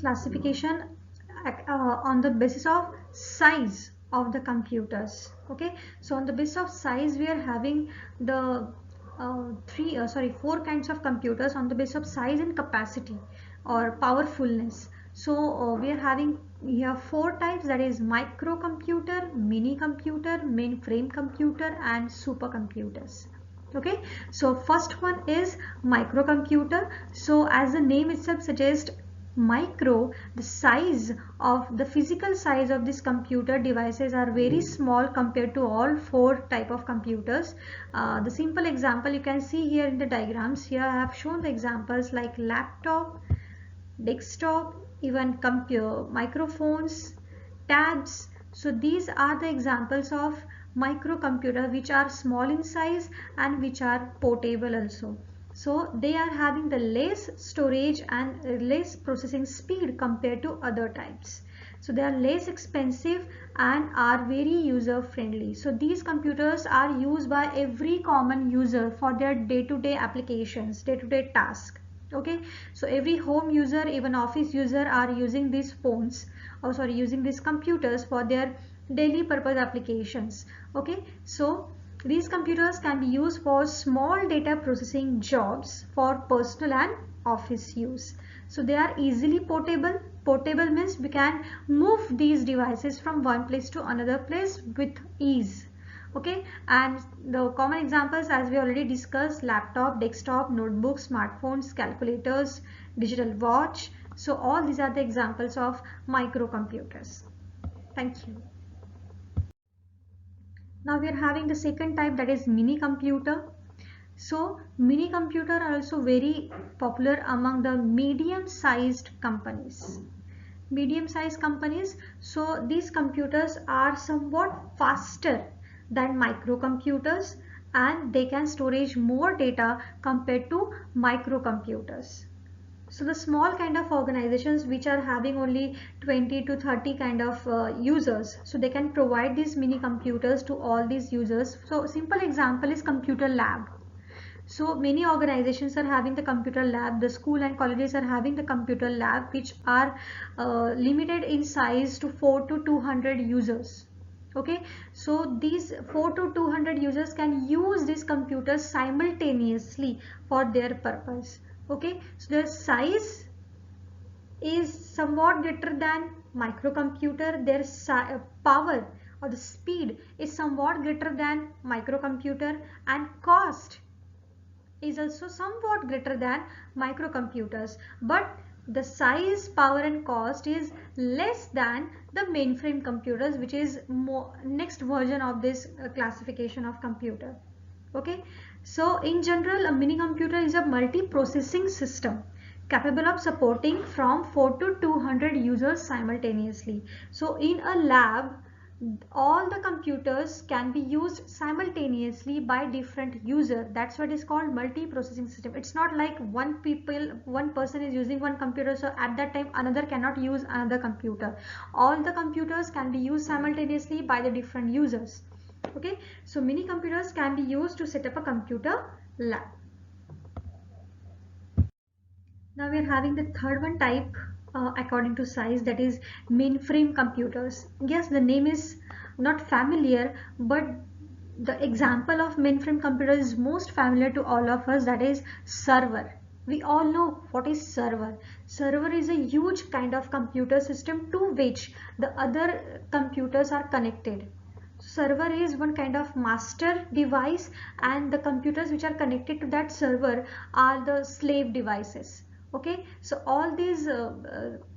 classification on the basis of size of the computers. Okay, so on the basis of size we are having the four kinds of computers on the basis of size and capacity or powerfulness. So we are having here four types, that is microcomputer, mini computer, mainframe computer and supercomputers. Okay, so first one is microcomputer. So as the name itself suggests, micro, the size of the physical size of this computer devices are very small compared to all four type of computers. The simple example you can see here in the diagrams, here I have shown the examples like laptop, desktop, even computer, microphones, tabs. So these are the examples of microcomputer which are small in size and which are portable also. So they are having the less storage and less processing speed compared to other types. So they are less expensive and are very user friendly. So these computers are used by every common user for their day-to-day applications, day-to-day tasks. Okay, so every home user, even office user are using these phones, or sorry, using these computers for their daily purpose applications. Okay, so these computers can be used for small data processing jobs for personal and office use. So they are easily portable. Portable means we can move these devices from one place to another place with ease. Okay, and the common examples, as we already discussed, laptop, desktop, notebooks, smartphones, calculators, digital watch. So all these are the examples of microcomputers. Thank you. Now we are having the second type, that is mini computer. So mini computer are also very popular among the medium sized companies. Medium sized companies, so these computers are somewhat faster than microcomputers and they can storage more data compared to microcomputers. So the small kind of organizations which are having only 20 to 30 kind of users, so they can provide these mini computers to all these users. So simple example is computer lab. So many organizations are having the computer lab. The school and colleges are having the computer lab which are limited in size to 4 to 200 users. Okay, so these 4 to 200 users can use these computers simultaneously for their purpose. Okay, so their size is somewhat greater than microcomputer. Their power or the speed is somewhat greater than microcomputer, and cost is also somewhat greater than microcomputers, but the size, power and cost is less than the mainframe computers, which is next version of this classification of computer. Okay, so in general a mini computer is a multi-processing system capable of supporting from 4 to 200 users simultaneously. So in a lab all the computers can be used simultaneously by different user. That's what is called multi-processing system. It's not like one person is using one computer, so at that time another cannot use another computer. All the computers can be used simultaneously by the different users. Okay, so mini computers can be used to set up a computer lab. Now we are having the third one type according to size, that is mainframe computers. Yes, the name is not familiar, but the example of mainframe computer is most familiar to all of us, that is server. We all know what is server. Server is a huge kind of computer system to which the other computers are connected. Server is one kind of master device and the computers which are connected to that server are the slave devices. Okay, so all these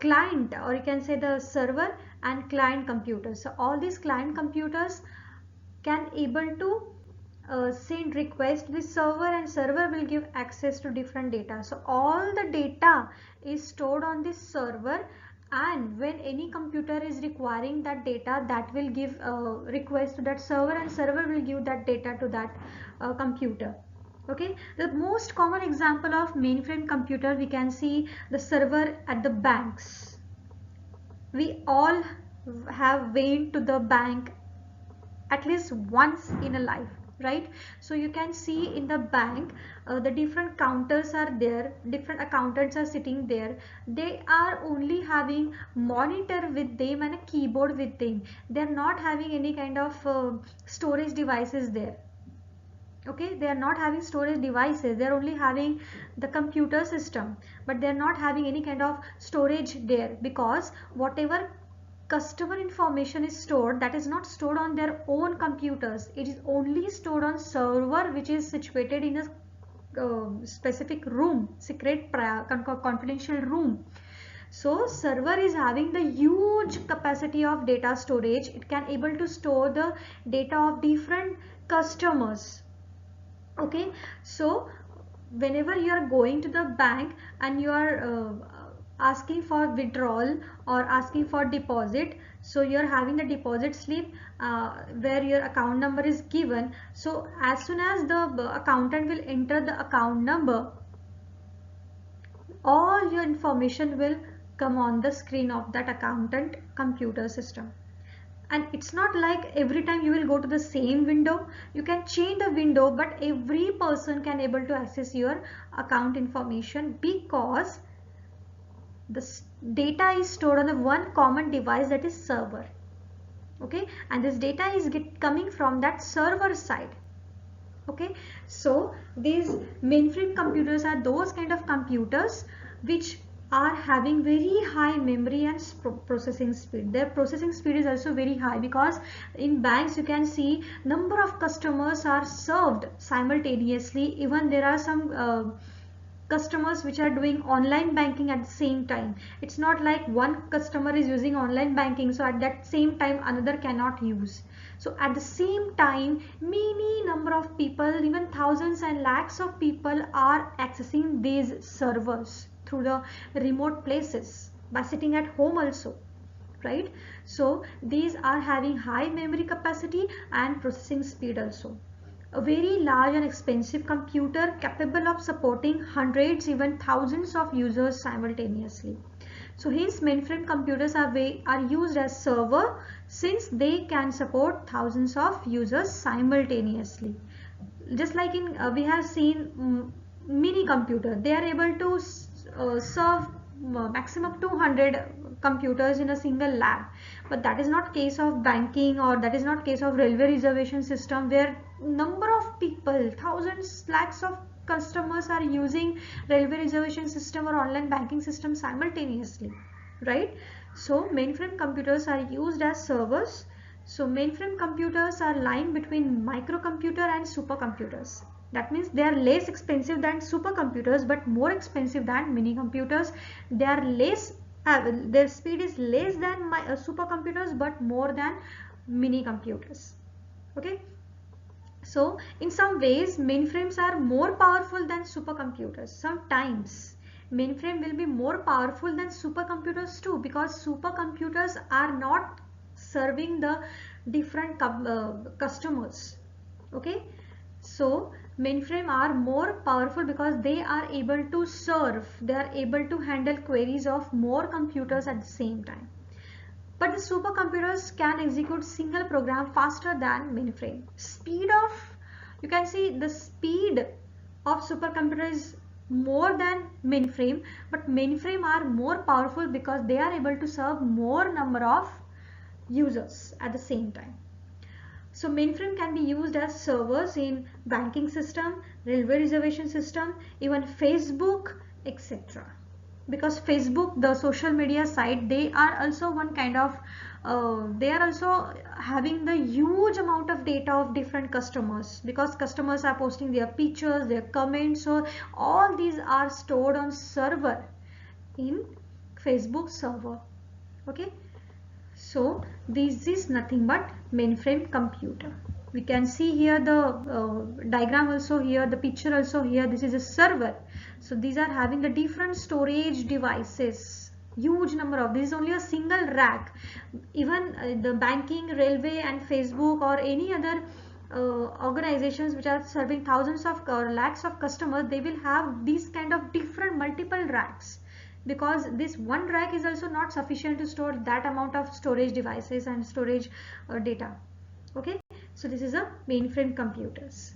client, or you can say the server and client computers, so all these client computers can able to send request to the server and server will give access to different data. So all the data is stored on this server, and when any computer is requiring that data, that will give a request to that server and server will give that data to that computer. Okay, the most common example of mainframe computer, we can see the server at the banks. We all have went to the bank at least once in a life. right? So you can see in the bank the different counters are there, different accountants are sitting there. They are only having monitor with them and a keyboard with them. They are not having any kind of storage devices there. Okay, they are not having storage devices, they are only having the computer system, but they are not having any kind of storage there, because whatever customer information is stored, that is not stored on their own computers. It is only stored on server which is situated in a specific room, secret confidential room. So server is having the huge capacity of data storage. It can able to store the data of different customers. Okay, so whenever you are going to the bank and you are asking for withdrawal or asking for deposit, so you are having the deposit slip where your account number is given. So as soon as the accountant will enter the account number, all your information will come on the screen of that accountant computer system. And it's not like every time you will go to the same window. You can change the window, but every person can able to access your account information, because the data is stored on the one common device, that is server. Okay, and this data is coming from that server side. Okay, so these mainframe computers are those kind of computers which are having very high memory and processing speed. Their processing speed is also very high, because in banks you can see number of customers are served simultaneously. Even there are some customers which are doing online banking at the same time. It's not like one customer is using online banking, so at that same time another cannot use. So at the same time, many number of people, even thousands and lakhs of people are accessing these servers through the remote places by sitting at home also, right? So these are having high memory capacity and processing speed also. A very large and expensive computer capable of supporting hundreds, even thousands of users simultaneously. So hence mainframe computers are used as server, since they can support thousands of users simultaneously. Just like in we have seen mini computer, they are able to serve maximum 200 computers in a single lab. But that is not case of banking, or that is not case of railway reservation system, where number of people, thousands, lakhs of customers are using railway reservation system or online banking system simultaneously, right? So mainframe computers are used as servers. So mainframe computers are lying between microcomputer and supercomputers. That means they are less expensive than supercomputers, but more expensive than mini computers. They are less, their speed is less than supercomputers, but more than mini computers. Okay. So in some ways, mainframes are more powerful than supercomputers. Sometimes mainframe will be more powerful than supercomputers too, because supercomputers are not serving the different customers. Okay, so mainframe are more powerful because they are able to serve, they are able to handle queries of more computers at the same time. But the supercomputers can execute single program faster than mainframe. Speed of, you can see the speed of supercomputer is more than mainframe, but mainframe are more powerful because they are able to serve more number of users at the same time. So mainframe can be used as servers in banking system, railway reservation system, even Facebook, etc. Because Facebook, the social media site, they are also one kind of they are also having the huge amount of data of different customers, because customers are posting their pictures, their comments, so all these are stored on server in Facebook server. Okay, so this is nothing but mainframe computer. We can see here the diagram also here, the picture also here. This is a server. So these are having the different storage devices, huge number of. This is only a single rack. Even the banking, railway and Facebook or any other organizations which are serving thousands of or lakhs of customers, they will have these kind of different multiple racks, because this one rack is also not sufficient to store that amount of storage devices and storage data. Okay, So this is a mainframe computers.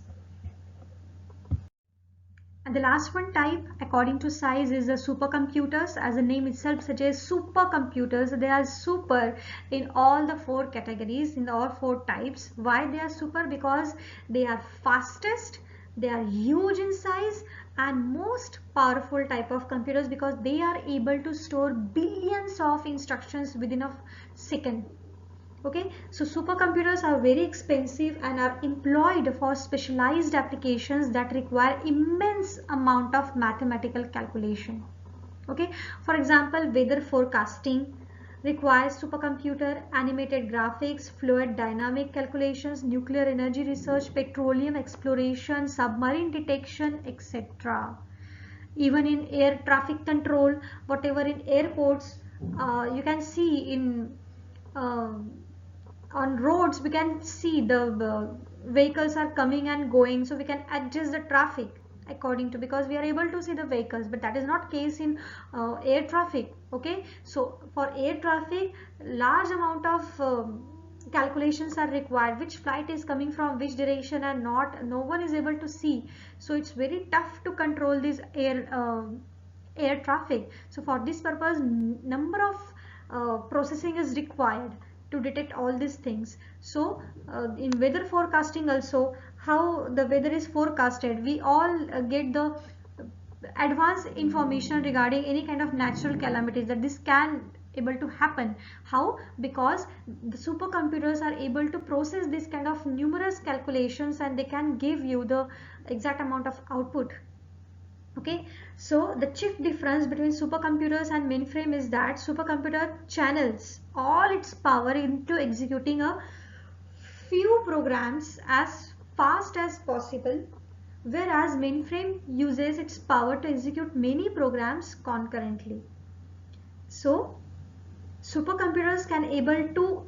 And the last one type according to size is the supercomputers. As the name itself suggests, supercomputers, they are super in all the four categories, in all four types. Why they are super? Because they are fastest, they are huge in size, and most powerful type of computers because they are able to store billions of instructions within a second. Okay, so supercomputers are very expensive and are employed for specialized applications that require immense amount of mathematical calculation. Okay, for example, weather forecasting requires supercomputer, animated graphics, fluid dynamic calculations, nuclear energy research, petroleum exploration, submarine detection, etc. Even in air traffic control, whatever in airports, you can see in uh, on roads we can see the vehicles are coming and going, so we can adjust the traffic according to, because we are able to see the vehicles, but that is not case in air traffic. Okay, so for air traffic large amount of calculations are required, which flight is coming from which direction and not, no one is able to see, so it's very tough to control this air traffic. So for this purpose number of processing is required to detect all these things. So in weather forecasting also, how the weather is forecasted, we all get the advanced information regarding any kind of natural calamities that this can able to happen. How? Because the supercomputers are able to process this kind of numerous calculations and they can give you the exact amount of output. Okay, so the chief difference between supercomputers and mainframe is that supercomputer channels all its power into executing a few programs as fast as possible, whereas mainframe uses its power to execute many programs concurrently. So supercomputers can able to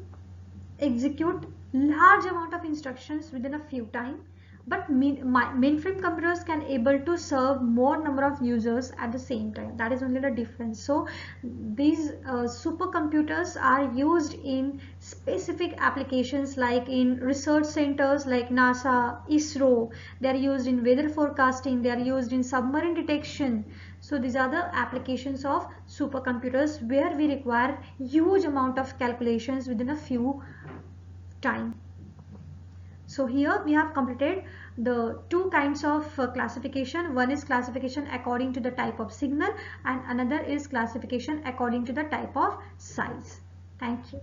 execute large amount of instructions within a few time, but mainframe computers can able to serve more number of users at the same time. That is only the difference. So these supercomputers are used in specific applications like in research centers like NASA, ISRO. They are used in weather forecasting, they are used in submarine detection. So these are the applications of supercomputers where we require huge amount of calculations within a few time. So here we have completed the two kinds of classification. One is classification according to the type of signal and another is classification according to the type of size. Thank you.